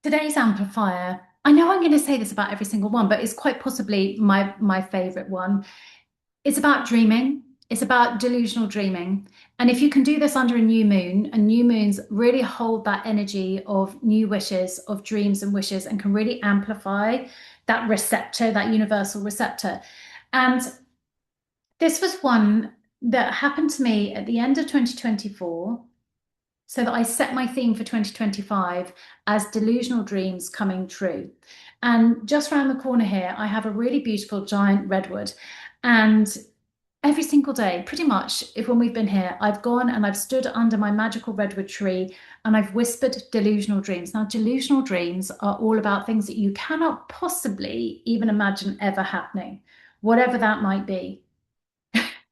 Today's amplifier, I know I'm going to say this about every single one, but it's quite possibly my favorite one. It's about dreaming. It's about delusional dreaming. And if you can do this under a new moon, and new moons really hold that energy of new wishes, of dreams and wishes, and can really amplify that receptor, that universal receptor. And this was one that happened to me at the end of 2024, so that I set my theme for 2025 as delusional dreams coming true. And just around the corner here, I have a really beautiful giant redwood. And every single day, pretty much, if when we've been here, I've gone and I've stood under my magical redwood tree and I've whispered delusional dreams. Now, delusional dreams are all about things that you cannot possibly even imagine ever happening, whatever that might be.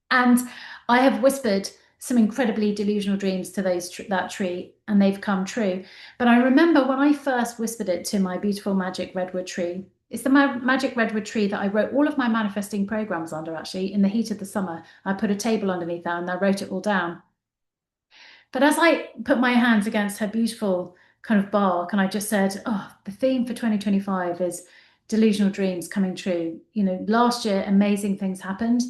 And I have whispered some incredibly delusional dreams to that tree, and they've come true. But I remember when I first whispered it to my beautiful magic redwood tree. It's the magic redwood tree that I wrote all of my manifesting programs under, actually, in the heat of the summer. I put a table underneath that and I wrote it all down. But as I put my hands against her beautiful kind of bark, and I just said, oh, the theme for 2025 is delusional dreams coming true. You know, last year, amazing things happened.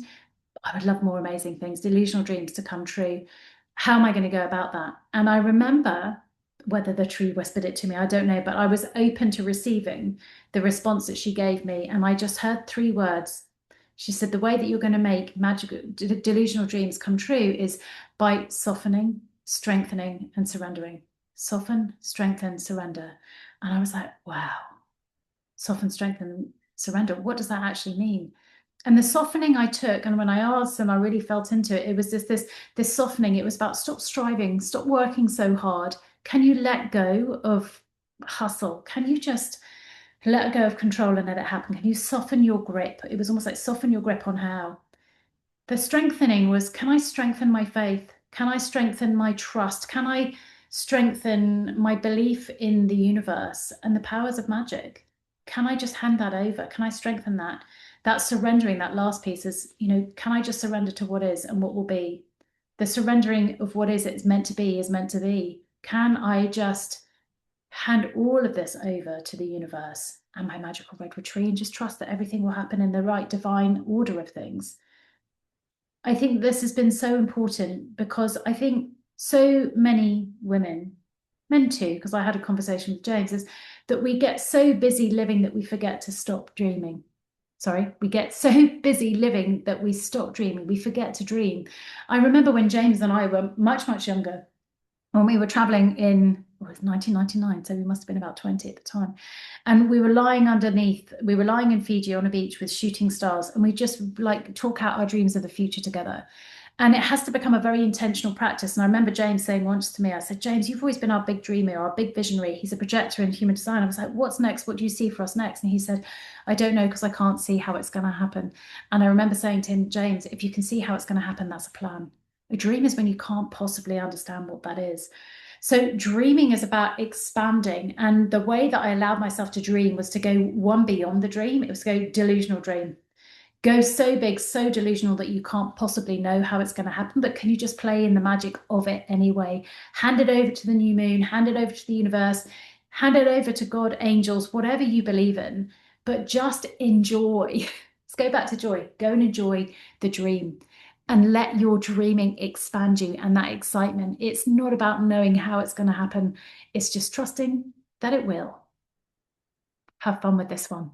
I would love more amazing things, delusional dreams to come true. How am I going to go about that? And I remember whether the tree whispered it to me, I don't know, but I was open to receiving the response that she gave me. And I just heard three words. She said, the way that you're going to make magical, delusional dreams come true is by softening, strengthening, and surrendering. Soften, strengthen, surrender. And I was like, wow, soften, strengthen, surrender. What does that actually mean? And the softening I took, and when I asked and I really felt into it, it was this softening. It was about stop striving, stop working so hard. Can you let go of hustle? Can you just let go of control and let it happen? Can you soften your grip? It was almost like soften your grip on how. The strengthening was, can I strengthen my faith? Can I strengthen my trust? Can I strengthen my belief in the universe and the powers of magic? Can I just hand that over? Can I strengthen that? That surrendering, that last piece is, can I just surrender to what is and what will be? The surrendering of what is it's meant to be is meant to be. Can I just hand all of this over to the universe and my magical red tree and just trust that everything will happen in the right divine order of things? I think this has been so important because I think so many women, men too, because I had a conversation with James, is that we get so busy living that we forget to stop dreaming. Sorry, we get so busy living that we stop dreaming. We forget to dream. I remember when James and I were much, much younger, when we were traveling in, well, it was 1999, so we must have been about 20 at the time. And we were lying in Fiji on a beach with shooting stars, and we just like talk out our dreams of the future together. And it has to become a very intentional practice. And I remember James saying once to me, I said, James, you've always been our big dreamer, our big visionary. He's a projector in human design. I was like, what's next? What do you see for us next? And he said, I don't know because I can't see how it's going to happen. And I remember saying to him, James, if you can see how it's going to happen, that's a plan. A dream is when you can't possibly understand what that is. So dreaming is about expanding. And the way that I allowed myself to dream was to go one beyond the dream. It was to go delusional dream. Go so big, so delusional that you can't possibly know how it's going to happen. But can you just play in the magic of it anyway? Hand it over to the new moon, hand it over to the universe, hand it over to God, angels, whatever you believe in. But just enjoy. Let's go back to joy. Go and enjoy the dream and let your dreaming expand you and that excitement. It's not about knowing how it's going to happen. It's just trusting that it will. Have fun with this one.